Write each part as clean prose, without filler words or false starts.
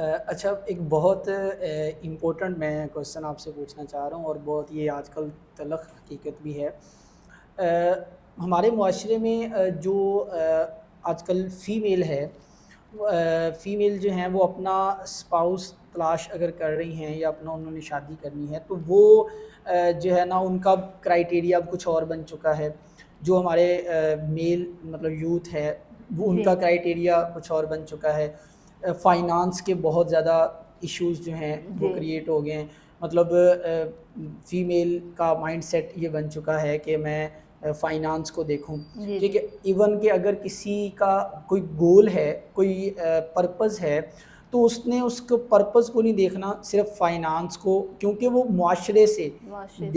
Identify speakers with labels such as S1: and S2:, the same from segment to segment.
S1: اچھا، ایک بہت امپورٹنٹ میں کوشچن آپ سے پوچھنا چاہ رہا ہوں، اور بہت یہ آج کل تلخ حقیقت بھی ہے۔ ہمارے معاشرے میں جو آج کل فیمیل ہے، فیمیل جو ہیں وہ اپنا اسپاؤس تلاش اگر کر رہی ہیں یا اپنا انہوں نے شادی کرنی ہے، تو وہ جو ہے نا ان کا کرائٹیریا اب کچھ اور بن چکا ہے۔ جو ہمارے میل مطلب یوتھ ہے، وہ ان
S2: جی
S1: کا کرائٹیریا کچھ اور بن چکا ہے۔ فائنانس کے بہت زیادہ ایشوز جو ہیں وہ
S2: جی
S1: کریٹ ہو گئے ہیں۔ مطلب فیمیل کا مائنڈ سیٹ یہ بن چکا ہے کہ میں فائنانس کو دیکھوں،
S2: جی
S1: ٹھیک
S2: جی
S1: ہے۔ ایون کہ اگر کسی کا کوئی گول ہے، کوئی پرپز ہے، تو اس نے اس کو پرپز کو نہیں دیکھنا، صرف فائنانس کو، کیونکہ وہ معاشرے سے
S2: معاشرے سے جی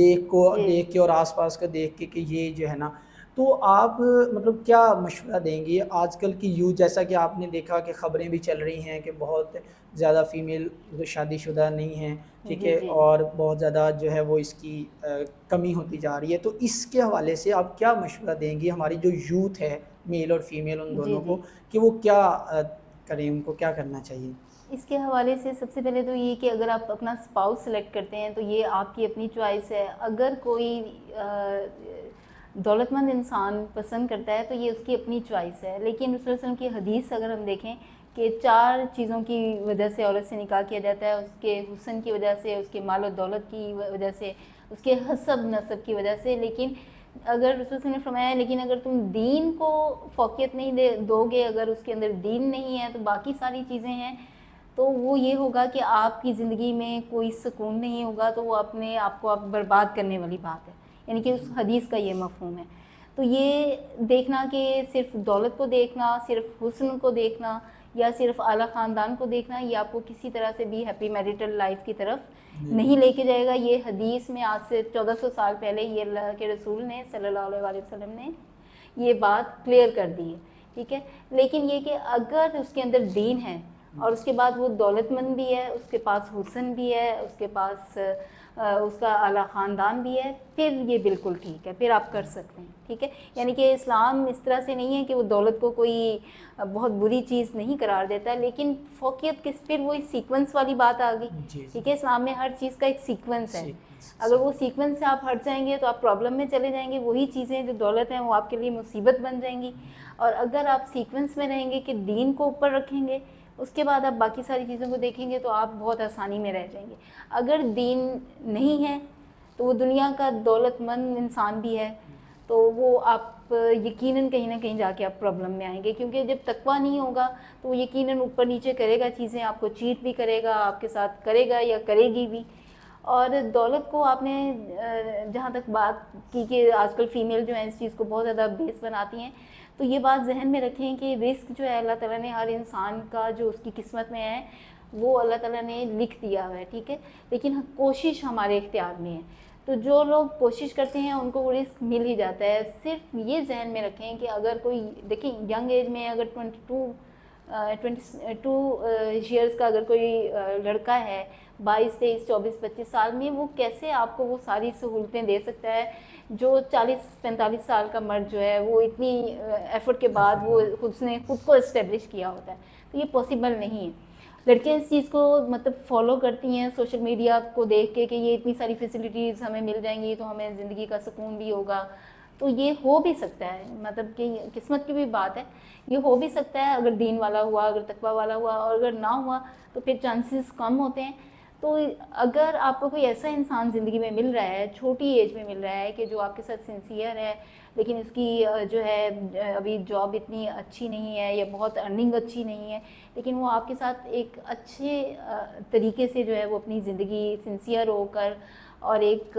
S1: دیکھ کے اور آس پاس کا دیکھ کے کہ یہ جو ہے نا۔ تو آپ مطلب کیا مشورہ دیں گے آج کل کی یوتھ؟ جیسا کہ آپ نے دیکھا کہ خبریں بھی چل رہی ہیں کہ بہت زیادہ فیمیل شادی شدہ نہیں ہیں، ٹھیک
S2: جی
S1: ہے،
S2: جی
S1: اور بہت زیادہ جو ہے وہ اس کی کمی ہوتی جا رہی ہے۔ تو اس کے حوالے سے آپ کیا مشورہ دیں گے ہماری جو یوتھ ہے، میل اور فیمیل ان
S2: جی
S1: دونوں
S2: جی
S1: کو، کہ وہ کیا کریں، ان کو کیا کرنا چاہیے؟
S2: اس کے حوالے سے سب سے پہلے تو یہ کہ اگر آپ اپنا اسپاؤس سلیکٹ کرتے ہیں تو یہ آپ کی اپنی چوائس ہے۔ اگر کوئی دولت مند انسان پسند کرتا ہے تو یہ اس کی اپنی چوائس ہے، لیکن رسول اللہ علیہ وسلم کی حدیث اگر ہم دیکھیں کہ 4 چیزوں کی وجہ سے عورت سے نکاح کیا جاتا ہے: اس کے حسن کی وجہ سے، اس کے مال و دولت کی وجہ سے، اس کے حسب نسب کی وجہ سے۔ لیکن اگر رسول اللہ علیہ وسلم نے فرمایا لیکن اگر تم دین کو فوقیت نہیں دو گے، اگر اس کے اندر دین نہیں ہے تو باقی ساری چیزیں ہیں، تو وہ یہ ہوگا کہ آپ کی زندگی میں کوئی سکون نہیں ہوگا، تو وہ اپنے آپ کو آپ برباد کرنے والی بات ہے۔ یعنی کہ اس حدیث کا یہ مفہوم ہے۔ تو یہ دیکھنا کہ صرف دولت کو دیکھنا، صرف حسن کو دیکھنا یا صرف اعلیٰ خاندان کو دیکھنا، یہ آپ کو کسی طرح سے بھی ہیپی میرٹل لائف کی طرف نہیں لے کے جائے گا۔ یہ حدیث میں آج سے 1400 سال پہلے یہ اللہ کے رسول نے صلی اللہ علیہ وسلم نے یہ بات کلیئر کر دی ہے، ٹھیک ہے۔ لیکن یہ کہ اگر اس کے اندر دین ہے اور اس کے بعد وہ دولت مند بھی ہے، اس کے پاس حسن بھی ہے، اس کے پاس اس کا اعلیٰ خاندان بھی ہے، پھر یہ بالکل ٹھیک ہے، پھر آپ کر سکتے ہیں، ٹھیک ہے۔ یعنی کہ اسلام اس طرح سے نہیں ہے کہ وہ دولت کو کوئی بہت بری چیز نہیں قرار دیتا ہے، لیکن فوقیت کس، پھر وہی سیکوینس والی بات آ گئی،
S1: جی
S2: ٹھیک ہے۔ اسلام میں ہر چیز کا ایک سیکوینس ہے۔ اگر وہ
S1: صحیح۔
S2: سیکوینس سے آپ ہٹ جائیں گے تو آپ پرابلم میں چلے جائیں گے، وہی چیزیں جو دولت ہیں وہ آپ کے لیے مصیبت بن جائیں گی۔ اور اگر آپ سیکوینس میں رہیں گے کہ دین کو اوپر رکھیں گے، اس کے بعد آپ باقی ساری چیزوں کو دیکھیں گے، تو آپ بہت آسانی میں رہ جائیں گے۔ اگر دین نہیں ہے تو وہ دنیا کا دولت مند انسان بھی ہے تو وہ آپ یقیناً کہیں نہ کہیں جا کے آپ پرابلم میں آئیں گے، کیونکہ جب تقویٰ نہیں ہوگا تو وہ یقیناً اوپر نیچے کرے گا چیزیں، آپ کو چیٹ بھی کرے گا، آپ کے ساتھ کرے گا یا کرے گی بھی۔ اور دولت کو آپ نے جہاں تک بات کی کہ آج کل فیمیل جو ہیں اس چیز کو بہت زیادہ بیس بناتی ہیں، تو یہ بات ذہن میں رکھیں کہ رزق جو ہے اللہ تعالیٰ نے ہر انسان کا جو اس کی قسمت میں ہے وہ اللہ تعالیٰ نے لکھ دیا ہوا ہے، ٹھیک ہے، لیکن کوشش ہمارے اختیار میں ہے۔ تو جو لوگ کوشش کرتے ہیں ان کو وہ رزق مل ہی جاتا ہے۔ صرف یہ ذہن میں رکھیں کہ اگر کوئی دیکھیں ینگ ایج میں اگر 22 ایئرس کا اگر کوئی لڑکا ہے 22 23 24 25 سال میں، وہ کیسے آپ کو وہ ساری سہولتیں دے سکتا ہے جو 40 45 سال کا مرد جو ہے وہ اتنی ایفرٹ کے بعد وہ خود کو اسٹیبلش کیا ہوتا ہے؟ تو یہ پاسبل نہیں ہے۔ لڑکیاں اس چیز کو مطلب فالو کرتی ہیں سوشل میڈیا کو دیکھ کے کہ یہ اتنی ساری فیسلٹیز ہمیں مل جائیں گی تو ہمیں زندگی کا سکون بھی ہوگا۔ تو یہ ہو بھی سکتا ہے، مطلب کہ قسمت کی بھی بات ہے، یہ ہو بھی سکتا ہے اگر دین والا ہوا، اگر تقویٰ والا ہوا، اور اگر نہ ہوا تو پھر چانسز کم ہوتے ہیں۔ تو اگر آپ کو کوئی ایسا انسان زندگی میں مل رہا ہے، چھوٹی ایج میں مل رہا ہے کہ جو آپ کے ساتھ سنسیئر ہے، لیکن اس کی جو ہے ابھی جاب اتنی اچھی نہیں ہے یا بہت ارننگ اچھی نہیں ہے، لیکن وہ آپ کے ساتھ ایک اچھے طریقے سے جو ہے وہ اپنی زندگی سنسیئر ہو کر اور ایک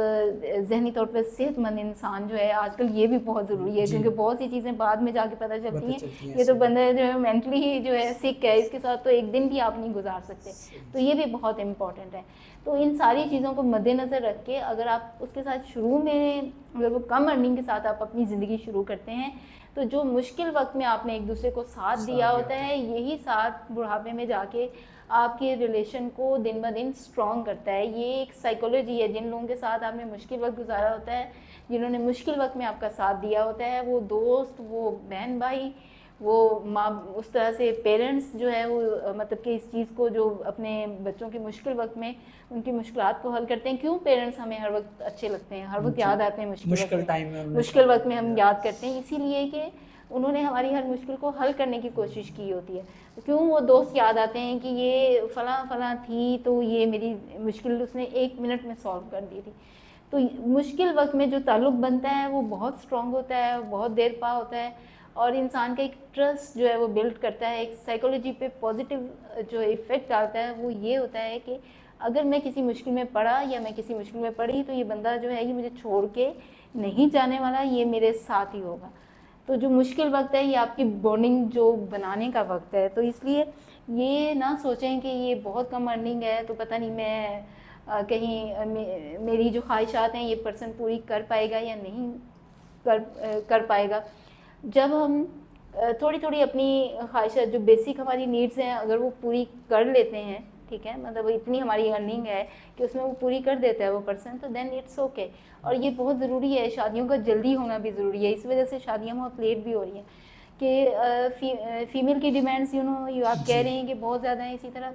S2: ذہنی طور پہ صحت مند انسان جو ہے، آج کل یہ بھی بہت ضروری ہے
S1: جی،
S2: کیونکہ بہت سی چیزیں بعد میں جا کے پتہ چلتی
S1: پتہ
S2: ہیں،
S1: چلتی ہیں
S2: یہ تو
S1: صحیح۔
S2: بندہ جو ہے مینٹلی ہی جو ہے سک ہے، اس کے ساتھ تو ایک دن بھی آپ نہیں گزار سکتے، تو یہ بھی بہت امپورٹنٹ ہے۔ تو ان ساری چیزوں کو مد نظر رکھ کے اگر آپ اس کے ساتھ شروع میں اگر وہ کم ارننگ کے ساتھ آپ اپنی زندگی شروع کرتے ہیں تو جو مشکل وقت میں آپ نے ایک دوسرے کو ساتھ دیا ہوتا ہے، یہی ساتھ بڑھاپے میں جا کے آپ کے ریلیشن کو دن بہ دن اسٹرانگ کرتا ہے۔ یہ ایک سائیکولوجی ہے، جن لوگوں کے ساتھ آپ نے مشکل وقت گزارا ہوتا ہے، جنہوں نے مشکل وقت میں آپ کا ساتھ دیا ہوتا ہے، وہ دوست، وہ بہن بھائی، وہ ماں اس طرح سے پیرنٹس جو ہے وہ مطلب کہ اس چیز کو جو اپنے بچوں کے مشکل وقت میں ان کی مشکلات کو حل کرتے ہیں. کیوں پیرنٹس ہمیں ہر وقت اچھے لگتے ہیں, ہر وقت یاد آتے ہیں
S1: مشکل ٹائم میں
S2: مشکل وقت میں ہم یاد کرتے ہیں, اسی لیے کہ انہوں نے ہماری ہر مشکل کو حل کرنے کی کوشش کی ہوتی ہے. کیوں وہ دوست یاد آتے ہیں کہ یہ فلاں فلاں تھی تو یہ میری مشکل اس نے 1 منٹ میں سالو کر دی تھی. تو مشکل وقت میں جو تعلق بنتا ہے وہ بہت اسٹرانگ ہوتا ہے, بہت دیر پا ہوتا ہے, اور انسان کا ایک ٹرسٹ جو ہے وہ بلڈ کرتا ہے. ایک سائیکولوجی پہ پازیٹیو جو ایفیکٹ ڈالتا ہے وہ یہ ہوتا ہے کہ اگر میں کسی مشکل میں پڑا یا میں کسی مشکل میں پڑی تو یہ بندہ جو ہے یہ مجھے چھوڑ کے نہیں جانے والا, یہ میرے ساتھ ہی ہوگا. تو جو مشکل وقت ہے یہ آپ کی بانڈنگ جو بنانے کا وقت ہے. تو اس لیے یہ نہ سوچیں کہ یہ بہت کم ارننگ ہے تو پتہ نہیں میں کہیں میری جو خواہشات ہیں یہ پرسن پوری کر پائے گا یا نہیں کر پائے گا. جب ہم تھوڑی تھوڑی اپنی خواہشات جو بیسک ہماری نیڈس ہیں اگر وہ پوری کر لیتے ہیں, ٹھیک ہے, مطلب اتنی ہماری ارننگ ہے کہ اس میں وہ پوری کر دیتا ہے وہ پرسن, تو دین اٹس اوکے. اور یہ بہت ضروری ہے, شادیوں کا جلدی ہونا بھی ضروری ہے, اس وجہ سے شادیاں بہت لیٹ بھی ہو رہی ہیں کہ فیمیل کی ڈیمانڈس آپ کہہ رہے ہیں کہ بہت زیادہ ہیں, اسی طرح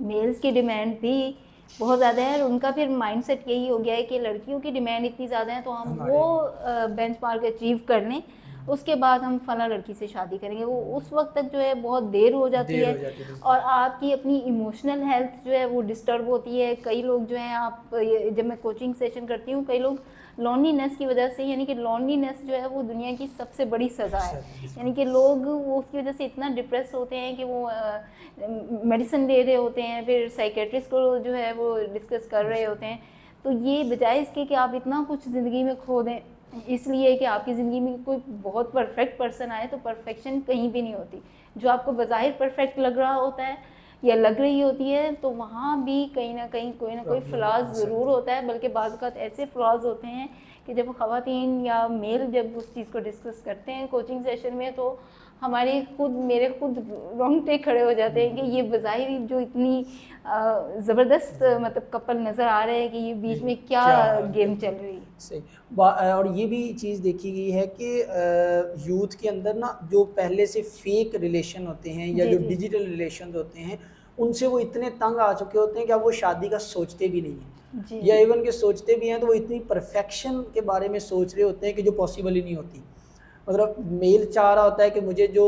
S2: میلز کی ڈیمانڈ بھی بہت زیادہ ہے. اور ان کا پھر مائنڈ سیٹ یہی ہو گیا ہے کہ لڑکیوں کی ڈیمانڈ اتنی زیادہ ہے تو ہم وہ بینچ مارک اچیو کر لیں, اس کے بعد ہم فلاں لڑکی سے شادی کریں گے. وہ اس وقت تک جو ہے بہت دیر ہو جاتی ہے اور آپ کی اپنی ایموشنل ہیلتھ جو ہے وہ ڈسٹرب ہوتی ہے. کئی لوگ جو ہیں, آپ جب میں کوچنگ سیشن کرتی ہوں, کئی لوگ لونلی نیس کی وجہ سے, یعنی کہ لونلی نیس جو ہے وہ دنیا کی سب سے بڑی سزا ہے. یعنی کہ لوگ وہ اس کی وجہ سے اتنا ڈپریس ہوتے ہیں کہ وہ میڈیسن لے رہے ہوتے ہیں, پھر سائیکیٹرسٹ کو جو ہے وہ ڈسکس کر رہے ہوتے ہیں. تو یہ بجائے اس کے کہ آپ اتنا کچھ زندگی میں کھو دیں اس لیے کہ آپ کی زندگی میں کوئی بہت پرفیکٹ پرسن آئے, تو پرفیکشن کہیں بھی نہیں ہوتی. جو آپ کو بظاہر پرفیکٹ لگ رہا ہوتا ہے یا لگ رہی ہوتی ہے تو وہاں بھی کہیں نہ کوئی فلاز ضرور ہوتا ہے. بلکہ بعض اوقات ایسے فلاز ہوتے ہیں کہ جب خواتین یا میل جب اس چیز کو ڈسکس کرتے ہیں کوچنگ سیشن میں تو میرے خود رونگٹے کھڑے ہو جاتے ہیں کہ یہ بظاہر جو اتنی زبردست مطلب کپل نظر آ رہے ہیں کہ یہ بیچ میں کیا گیم چل رہی ہے.
S1: صحیح. اور یہ بھی چیز دیکھی گئی ہے کہ یوتھ کے اندر نا جو پہلے سے فیک ریلیشن ہوتے ہیں یا جو ڈیجیٹل ریلیشن ہوتے ہیں ان سے وہ اتنے تنگ آ چکے ہوتے ہیں کہ اب وہ شادی کا سوچتے بھی نہیں ہیں, یا ایون کہ سوچتے بھی ہیں تو وہ اتنی پرفیکشن کے بارے میں سوچ رہے ہوتے ہیں کہ جو پاسبل ہی نہیں ہوتی. مطلب میل چاہ رہا ہوتا ہے کہ مجھے جو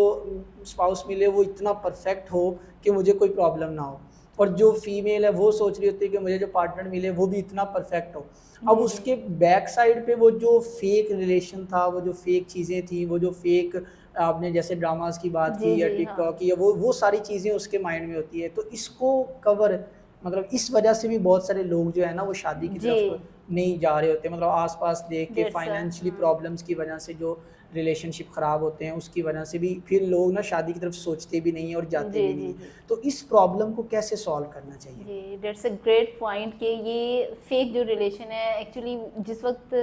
S1: اسپاؤس ملے وہ اتنا پرفیکٹ ہو کہ مجھے کوئی پرابلم نہ ہو, اور جو فیمیل ہے وہ سوچ رہی ہوتی ہے کہ مجھے جو پارٹنر ملے وہ بھی اتنا پرفیکٹ ہو. اب اس کے بیک سائڈ پہ وہ جو فیک ریلیشن تھا, وہ جو فیک چیزیں تھیں, وہ جو فیک آپ نے جیسے ڈراماز کی بات کی یا ٹک ٹاک کی, وہ ساری چیزیں اس کے مائنڈ میں ہوتی ہے. تو اس کو کور مطلب اس وجہ سے بھی بہت سارے لوگ جو ہے نا وہ شادی کی طرف نہیں جا رہے ہوتے. مطلب آس پاس دیکھ کے فائنینشلی پرابلمس کی وجہ سے جو ریلیشن شپ خراب ہوتے ہیں اس کی وجہ سے بھی پھر لوگ نا شادی کی طرف سوچتے بھی نہیں اور جاتے بھی نہیں. تو اس پرابلم کو کیسے سالو کرنا چاہیے؟
S2: جی, دیٹس اے گریٹ پوائنٹ کہ یہ فیک جو ریلیشن ہے ایکچولی جس وقت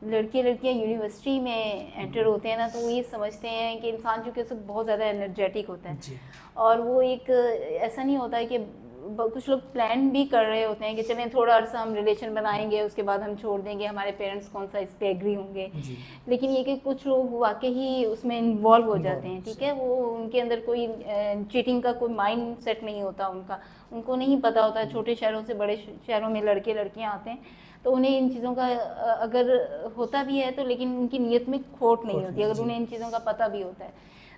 S2: لڑکیاں یونیورسٹی میں انٹر ہوتے ہیں نا تو وہ یہ سمجھتے ہیں کہ انسان چونکہ اس وقت بہت زیادہ انرجیٹک ہوتا ہے اور وہ ایک ایسا نہیں ہوتا ہے کہ کچھ لوگ پلان بھی کر رہے ہوتے ہیں کہ چلیں تھوڑا عرصہ ہم ریلیشن بنائیں گے اس کے بعد ہم چھوڑ دیں گے, ہمارے پیرنٹس کون سا اس پہ ایگری ہوں گے. لیکن یہ کہ کچھ لوگ واقعی اس میں انوالو ہو جاتے ہیں, ٹھیک ہے, وہ ان کے اندر کوئی چیٹنگ کا کوئی مائنڈ سیٹ نہیں ہوتا ان کو نہیں پتہ ہوتا. چھوٹے شہروں سے بڑے شہروں میں لڑکے لڑکیاں آتے ہیں تو انہیں ان چیزوں کا اگر ہوتا بھی ہے تو لیکن ان کی نیت میں کھوٹ نہیں ہوتی اگر انہیں ان چیزوں کا پتہ بھی ہوتا ہے.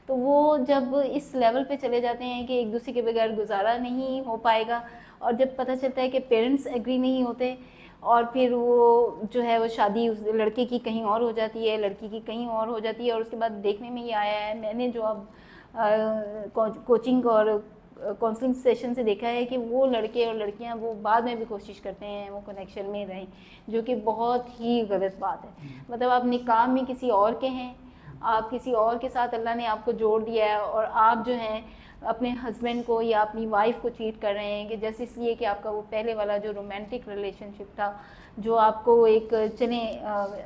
S2: تو وہ جب اس لیول پہ چلے جاتے ہیں کہ ایک دوسرے کے بغیر گزارا نہیں ہو پائے گا, اور جب پتہ چلتا ہے کہ پیرنٹس ایگری نہیں ہوتے اور پھر وہ جو ہے وہ شادی اس لڑکے کی کہیں اور ہو جاتی ہے, لڑکی کی کہیں اور ہو جاتی ہے, اور اس کے بعد دیکھنے میں یہ آیا ہے, میں نے جو اب کوچنگ اور کاؤنسلنگ سیشن سے دیکھا ہے کہ وہ لڑکے اور لڑکیاں وہ بعد میں بھی کوشش کرتے ہیں وہ کنیکشن میں رہیں, جو کہ بہت ہی غلط بات ہے. مطلب آپ نکاح میں کسی اور کے ہیں, آپ کسی اور کے ساتھ اللہ نے آپ کو جوڑ دیا ہے اور آپ جو ہیں اپنے ہسبینڈ کو یا اپنی وائف کو چیٹ کر رہے ہیں کہ جیسے اس لیے کہ آپ کا وہ پہلے والا جو رومانٹک ریلیشن شپ تھا جو آپ کو ایک چلیں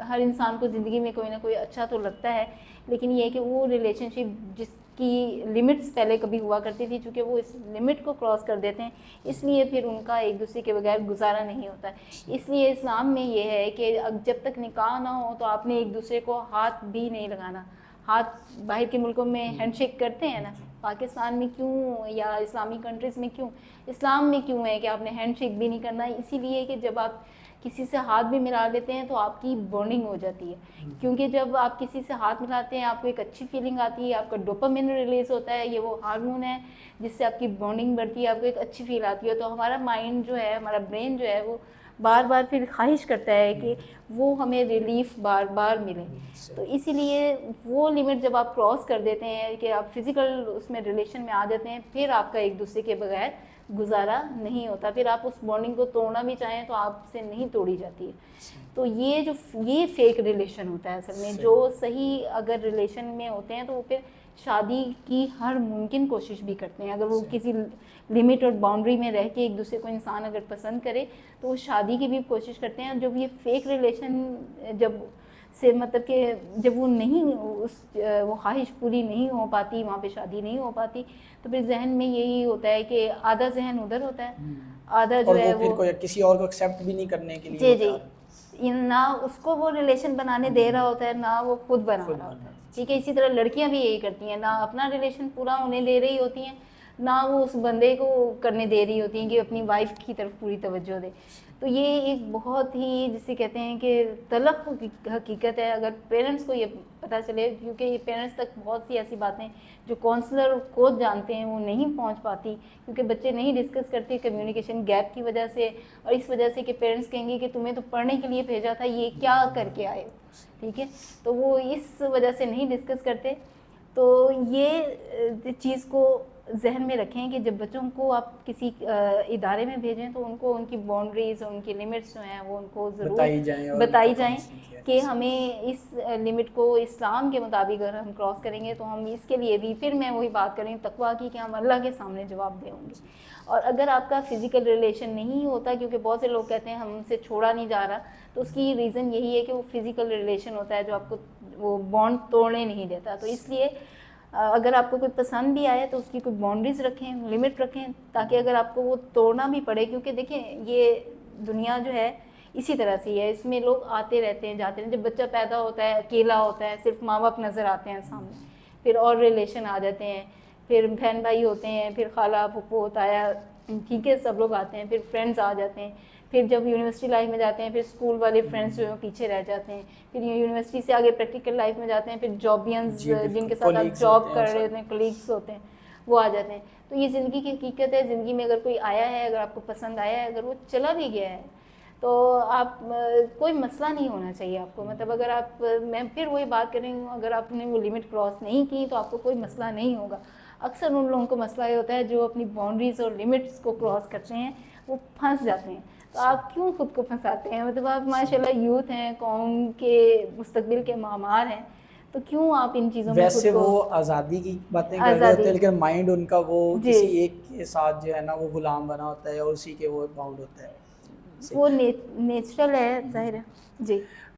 S2: ہر انسان کو زندگی میں کوئی نہ کوئی اچھا تو لگتا ہے, لیکن یہ کہ وہ ریلیشن شپ جس کی لمٹس پہلے کبھی ہوا کرتی تھی چونکہ وہ اس لمٹ کو کراس کر دیتے ہیں اس لیے پھر ان کا ایک دوسرے کے بغیر گزارا نہیں ہوتا ہے. اس لیے اسلام میں یہ ہے کہ جب تک نکاح نہ ہو تو آپ نے ایک دوسرے کو ہاتھ بھی نہیں لگانا, ہاتھ باہر کے ملکوں میں ہینڈ شیک کرتے ہیں نا, پاکستان میں کیوں یا اسلامی کنٹریز میں کیوں, اسلام میں کیوں ہے کہ آپ نے ہینڈ شیک بھی نہیں کرنا؟ اسی لیے کہ جب آپ کسی سے ہاتھ بھی ملا لیتے ہیں تو آپ کی بانڈنگ ہو جاتی ہے, کیونکہ جب آپ کسی سے ہاتھ ملاتے ہیں آپ کو ایک اچھی فیلنگ آتی ہے, آپ کا ڈوپامین ریلیز ہوتا ہے, یہ وہ ہارمون ہے جس سے آپ کی بانڈنگ بڑھتی ہے, آپ کو ایک اچھی فیل آتی ہے. تو ہمارا مائنڈ جو ہے, ہمارا برین جو ہے, وہ بار بار پھر خواہش کرتا ہے کہ وہ ہمیں ریلیف بار بار ملے. تو اسی لیے وہ لمٹ جب آپ کراس کر دیتے ہیں کہ آپ فزیکل اس میں ریلیشن میں آ جاتے ہیں, پھر آپ کا ایک دوسرے کے بغیر گزارا نہیں ہوتا, پھر آپ اس بانڈنگ کو توڑنا بھی چاہیں تو آپ سے نہیں توڑی جاتی ہے. تو یہ فیک ریلیشن ہوتا ہے اصل میں. جو صحیح اگر ریلیشن میں ہوتے ہیں تو وہ پھر شادی کی ہر ممکن کوشش بھی کرتے ہیں, اگر وہ کسی لمٹ اور باؤنڈری میں رہ کے ایک دوسرے کو انسان اگر پسند کرے تو وہ شادی کی بھی کوشش کرتے ہیں. جب یہ فیک ریلیشن جب سے مطلب کہ جب وہ نہیں وہ خواہش پوری نہیں ہو پاتی, وہاں پہ شادی نہیں ہو پاتی, تو پھر ذہن میں یہی ہوتا ہے کہ آدھا ذہن ادھر ہوتا ہے, آدھا جو ہے
S1: وہ پھر کسی اور کو ایکسیپٹ بھی نہیں کرنے کے لیے
S2: جی نہ اس کو وہ ریلیشن بنانے دے رہا ہوتا ہے, نہ وہ خود بنا رہا ہوتا ہے. ٹھیک ہے, اسی طرح لڑکیاں بھی یہی کرتی ہیں, نہ اپنا ریلیشن پورا ہونے دے رہی ہوتی ہیں, نہ وہ اس بندے کو کرنے دے رہی ہوتی ہیں کہ اپنی وائف کی طرف پوری توجہ دے. تو یہ ایک بہت ہی جسے کہتے ہیں کہ تلخ حقیقت ہے. اگر پیرنٹس کو یہ پتہ چلے, کیونکہ یہ پیرنٹس تک بہت سی ایسی باتیں جو کونسلر خود جانتے ہیں وہ نہیں پہنچ پاتی, کیونکہ بچے نہیں ڈسکس کرتے کمیونیکیشن گیپ کی وجہ سے, اور اس وجہ سے کہ پیرنٹس کہیں گے کہ تمہیں تو پڑھنے کے لیے بھیجا تھا, یہ کیا کر کے آئے ہو. ٹھیک ہے, تو وہ اس وجہ سے نہیں ڈسکس کرتے. تو یہ چیز کو ذہن میں رکھیں کہ جب بچوں کو آپ کسی ادارے میں بھیجیں تو ان کو ان کی باؤنڈریز, ان کی لمٹس جو ہیں وہ ان کو ضرور بتائی جائیں کہ ہمیں اس لمٹ کو اسلام کے مطابق اگر ہم کراس کریں گے تو ہم اس کے لیے بھی, پھر میں وہی بات کریں تقویٰ کی, کہ ہم اللہ کے سامنے جواب دیں گے. اور اگر آپ کا فزیکل ریلیشن نہیں ہوتا, کیونکہ بہت سے لوگ کہتے ہیں ہم سے چھوڑا نہیں جا رہا, تو اس کی ریزن یہی ہے کہ وہ فزیکل ریلیشن ہوتا ہے جو آپ کو وہ بانڈ توڑنے نہیں دیتا. تو اس لیے اگر آپ کو کوئی پسند بھی آئے تو اس کی کوئی باؤنڈریز رکھیں, لمٹ رکھیں, تاکہ اگر آپ کو وہ توڑنا بھی پڑے, کیونکہ دیکھیں یہ دنیا جو ہے اسی طرح سے ہے, اس میں لوگ آتے رہتے ہیں جاتے ہیں. جب بچہ پیدا ہوتا ہے اکیلا ہوتا ہے, صرف ماں باپ نظر آتے ہیں سامنے, پھر اور ریلیشن آ جاتے ہیں, پھر بہن بھائی ہوتے ہیں, پھر خالہ پھپھو تایا, ٹھیک ہے, سب لوگ آتے ہیں, پھر فرینڈز آ جاتے ہیں, پھر جب یونیورسٹی لائف میں جاتے ہیں پھر اسکول والے فرینڈس جو ہیں پیچھے رہ جاتے ہیں, پھر یونیورسٹی سے آگے پریکٹیکل لائف میں جاتے ہیں, پھر جابینز جن کے ساتھ آپ جاب کر رہے ہوتے ہیں, کولیگس ہوتے ہیں, وہ آ جاتے ہیں. تو یہ زندگی کی حقیقت ہے. زندگی میں اگر کوئی آیا ہے, اگر آپ کو پسند آیا ہے, اگر وہ چلا بھی گیا ہے تو آپ کوئی مسئلہ نہیں ہونا چاہیے آپ کو. مطلب اگر آپ, میں پھر وہی بات کر رہی ہوں, اگر آپ نے وہ لمٹ کراس نہیں کی تو آپ کو کوئی مسئلہ نہیں ہوگا. اکثر ان لوگوں کو مسئلہ یہ ہوتا ہے جو اپنی باؤنڈریز اور لمٹس کو کراس کرتے ہیں, وہ پھنس جاتے ہیں. تو آپ کیوں خود کو پھنساتے ہیں؟ مطلب آپ ماشاء اللہ یوتھ ہیں, قوم کے مستقبل کے معمار ہیں, تو کیوں آپ ان چیزوں میں
S1: ویسے وہ آزادی کی باتیں کر رہے ہوتے ہیں, لیکن مائنڈ ان کا وہ کسی ایک کے ساتھ جو ہے نا وہ غلام بنا ہوتا ہے اور اسی کے وہ باؤنڈ ہوتا ہے.
S2: وہ نیچرل ہے, ظاہر ہے. جی